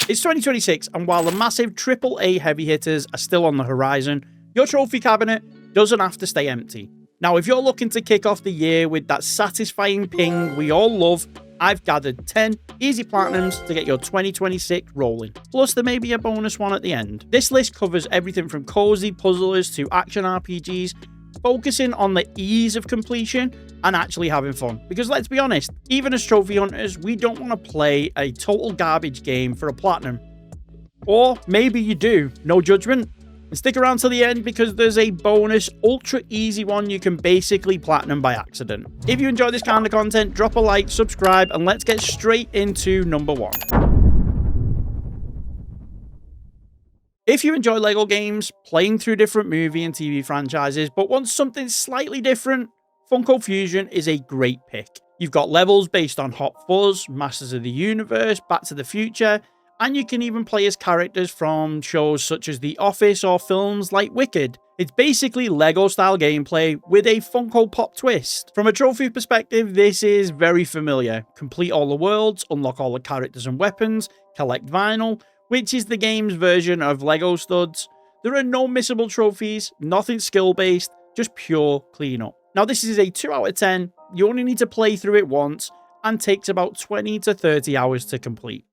It's 2026, and while the massive AAA heavy hitters are still on the horizon, your trophy cabinet doesn't have to stay empty. Now, if you're looking to kick off the year with that satisfying ping we all love, I've gathered 10 easy platinums to get your 2026 rolling. Plus, there may be a bonus one at the end. This list covers everything from cozy puzzlers to action RPGs, focusing on the ease of completion and actually having fun. Because let's be honest, even as trophy hunters, we don't want to play a total garbage game for a platinum. Or maybe you do, no judgment. And stick around to the end because there's a bonus ultra easy one you can basically platinum by accident. If you enjoy this kind of content, drop a like, subscribe, and let's get straight into number 1. If you enjoy LEGO games, playing through different movie and TV franchises, but want something slightly different, Funko Fusion is a great pick. You've got levels based on Hot Fuzz, Masters of the Universe, Back to the Future, and you can even play as characters from shows such as The Office or films like Wicked. It's basically LEGO-style gameplay with a Funko Pop twist. From a trophy perspective, this is very familiar. Complete all the worlds, unlock all the characters and weapons, collect vinyl, which is the game's version of LEGO studs. There are no missable trophies, nothing skill-based, just pure cleanup. Now, this is a 2 out of 10. You only need to play through it once and takes about 20 to 30 hours to complete.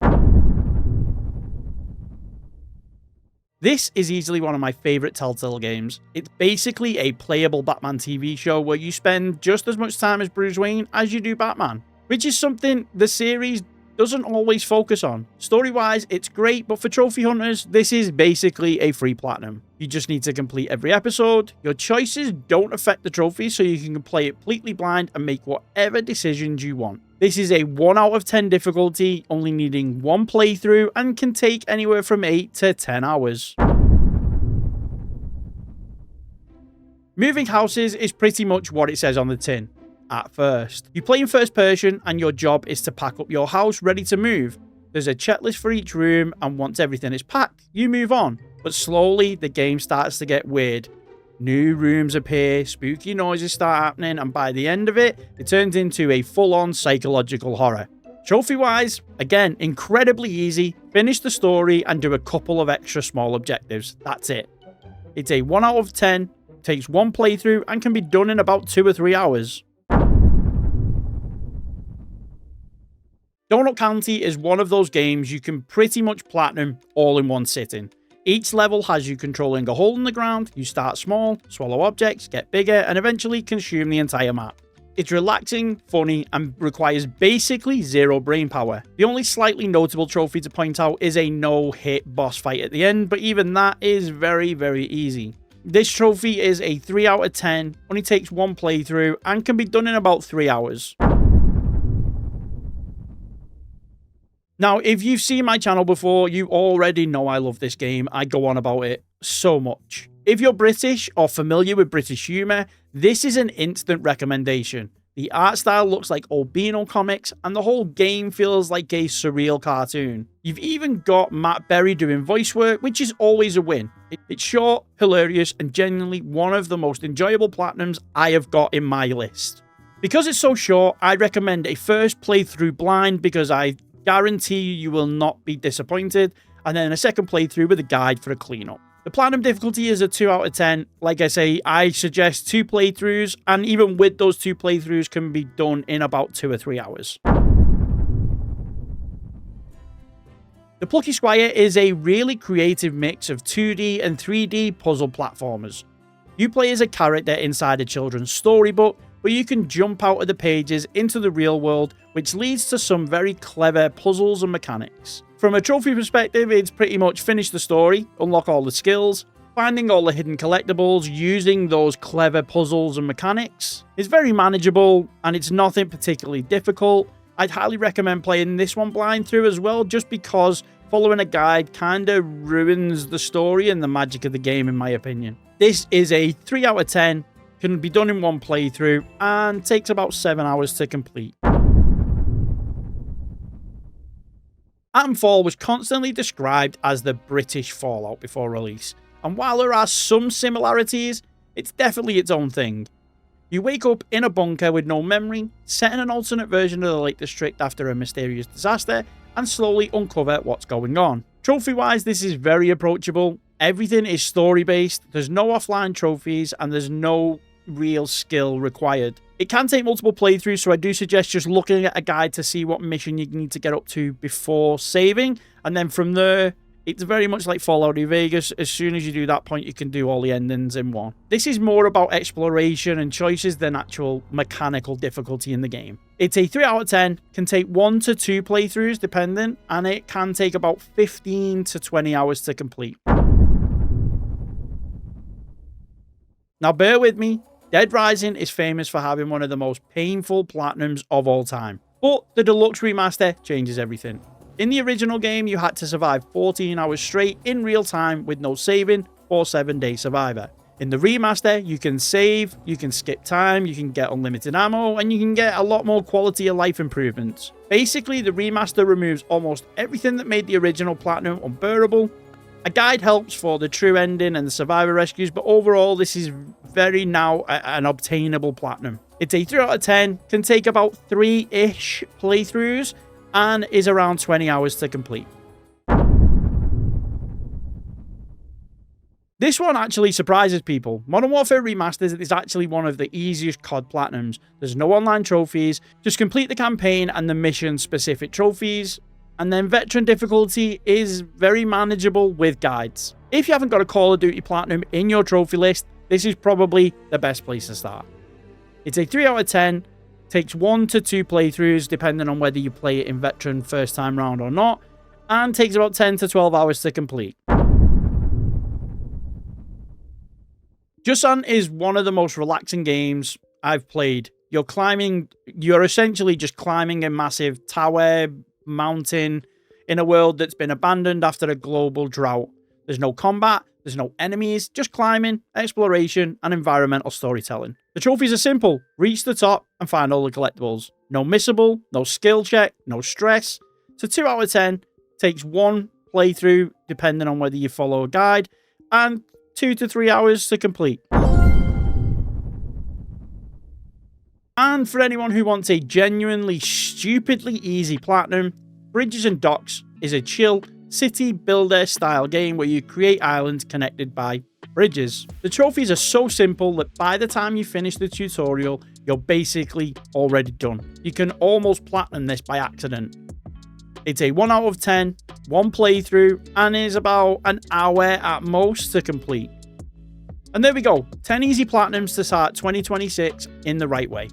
This is easily one of my favorite Telltale games. It's basically a playable Batman TV show where you spend just as much time as Bruce Wayne as you do Batman, which is something the series doesn't always focus on. Story-wise, it's great, but for trophy hunters, this is basically a free platinum. You just need to complete every episode. Your choices don't affect the trophy, so you can play it completely blind and make whatever decisions you want. This is a 1 out of 10 difficulty, only needing 1 playthrough, and can take anywhere from 8 to 10 hours. Moving houses is pretty much what it says on the tin. At first, you play in first person and your job is to pack up your house ready to move. There's a checklist for each room, and once everything is packed, you move on. But slowly, the game starts to get weird. New rooms appear, spooky noises start happening, and by the end of it, it turns into a full-on psychological horror. Trophy-wise, again, incredibly easy. Finish the story and do a couple of extra small objectives. That's it. It's a 1 out of 10, takes 1 playthrough, and can be done in about 2 or 3 hours. Donut County is one of those games you can pretty much platinum all in one sitting. Each level has you controlling a hole in the ground. You start small, swallow objects, get bigger, and eventually consume the entire map. It's relaxing, funny, and requires basically 0 brain power. The only slightly notable trophy to point out is a no-hit boss fight at the end, but even that is very, very easy. This trophy is a 3 out of 10, only takes 1 playthrough, and can be done in about 3 hours. Now, if you've seen my channel before, you already know I love this game. I go on about it so much. If you're British or familiar with British humour, this is an instant recommendation. The art style looks like old Beano comics, and the whole game feels like a surreal cartoon. You've even got Matt Berry doing voice work, which is always a win. It's short, hilarious, and genuinely one of the most enjoyable platinums I have got in my list. Because it's so short, I recommend a first playthrough blind because I guarantee you will not be disappointed, and then a second playthrough with a guide for a cleanup. The platinum difficulty is a 2 out of 10. Like I say, I suggest 2 playthroughs, and even with those 2 playthroughs can be done in about 2 or 3 hours. The Plucky Squire is a really creative mix of 2D and 3D puzzle platformers. You play as a character inside a children's storybook, but you can jump out of the pages into the real world, which leads to some very clever puzzles and mechanics. From a trophy perspective, it's pretty much finish the story, unlock all the skills, finding all the hidden collectibles, using those clever puzzles and mechanics. It's very manageable, and it's nothing particularly difficult. I'd highly recommend playing this one blind through as well, just because following a guide kinda ruins the story and the magic of the game, in my opinion. This is a 3 out of 10. Can be done in 1 playthrough and takes about 7 hours to complete. Atomfall was constantly described as the British Fallout before release, and while there are some similarities, it's definitely its own thing. You wake up in a bunker with no memory, set in an alternate version of the Lake District after a mysterious disaster, and slowly uncover what's going on. Trophy-wise, this is very approachable. Everything is story-based, there's no offline trophies, and there's no real skill required. It can take multiple playthroughs, so I do suggest just looking at a guide to see what mission you need to get up to before saving, and then from there, it's very much like Fallout New Vegas. As soon as you do that point, you can do all the endings in one. This is more about exploration and choices than actual mechanical difficulty in the game. It's a 3 out of 10, can take 1 to 2 playthroughs depending, and it can take about 15 to 20 hours to complete. Now bear with me, Dead Rising is famous for having one of the most painful platinums of all time, but the deluxe remaster changes everything. In the original game, you had to survive 14 hours straight in real time with no saving for 7-day survivor. In the remaster, you can save, you can skip time, you can get unlimited ammo, and you can get a lot more quality of life improvements. Basically, the remaster removes almost everything that made the original platinum unbearable. A guide helps for the true ending and the survivor rescues, but overall, this is very now an obtainable platinum. It's a 3 out of 10, can take about 3-ish playthroughs, and is around 20 hours to complete. This one actually surprises people. Modern Warfare Remastered is actually one of the easiest COD Platinums. There's no online trophies, just complete the campaign and the mission-specific trophies, and then veteran difficulty is very manageable with guides. If you haven't got a Call of Duty Platinum in your trophy list, this is probably the best place to start. It's a 3 out of 10, takes 1 to 2 playthroughs depending on whether you play it in veteran first time round or not, and takes about 10 to 12 hours to complete. Jusant is one of the most relaxing games I've played. You're essentially just climbing a massive tower, mountain, in a world that's been abandoned after a global drought. There's no combat, there's no enemies, just climbing, exploration, and environmental storytelling. The trophies are simple. Reach the top and find all the collectibles. No missable, no skill check, no stress. So 2 out of 10, takes 1 playthrough depending on whether you follow a guide, and 2 to 3 hours to complete. And for anyone who wants a genuinely stupidly easy platinum, Bridges and Docks is a chill city builder style game where you create islands connected by bridges. The trophies are so simple that by the time you finish the tutorial, you're basically already done. You can almost platinum this by accident. It's a 1 out of 10, 1 playthrough, and is about an hour at most to complete. And there we go, 10 easy platinums to start 2026 in the right way.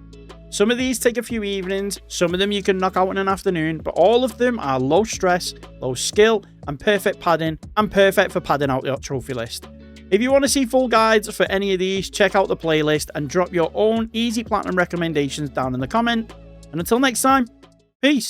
Some of these take a few evenings, some of them you can knock out in an afternoon, but all of them are low stress, low skill, and perfect padding, and perfect for padding out your trophy list. If you want to see full guides for any of these, check out the playlist and drop your own easy platinum recommendations down in the comment. And until next time, peace!